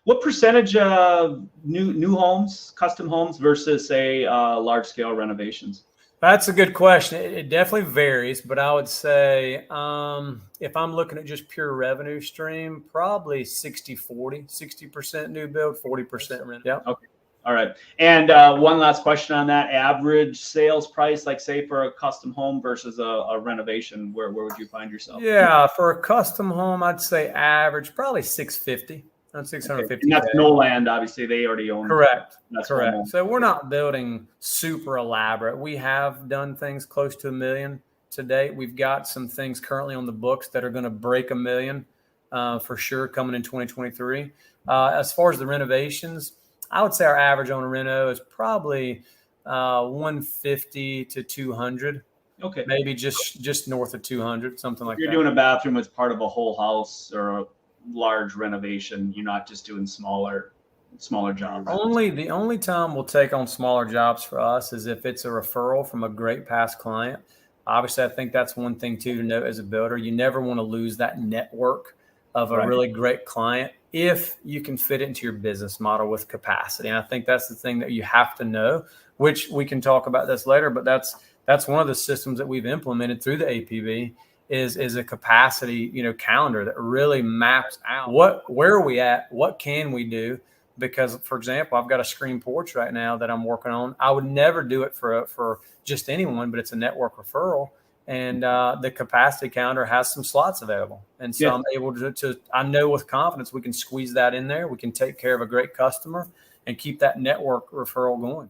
What percentage of new homes, custom homes versus say large scale renovations? That's a good question. It definitely varies, but I would say if I'm looking at just pure revenue stream, probably 60-40, 60% new build, 40% rent. Yeah. Okay. All right. And one last question on that: average sales price, like say for a custom home versus a renovation, where would you find yourself? Yeah, for a custom home, I'd say average probably 650, around Okay. And 650K. that's no land, obviously they already own. Correct. That's Correct. homeowner. So we're not building super elaborate. We have done things close to $1 million to date. We've got some things currently on the books that are going to break $1 million for sure coming in 2023. As far as the renovations, I would say our average on a reno is probably 150 to 200. Okay. Maybe just north of 200, something like that. If you're doing a bathroom as part of a whole house or a large renovation, you're not just doing smaller jobs. The only time we'll take on smaller jobs for us is if it's a referral from a great past client. Obviously, I think that's one thing too to note as a builder. You never want to lose that network of a really great client if you can fit it into your business model with capacity. And I think that's the thing that you have to know, which we can talk about this later, but that's one of the systems that we've implemented through the APB is a capacity, calendar that really maps out where are we at, what can we do. Because, for example, I've got a screen porch right now that I'm working on. I would never do it for just anyone, but it's a network referral. And the capacity calendar has some slots available. And so I'm able to, I know with confidence we can squeeze that in there. We can take care of a great customer and keep that network referral going.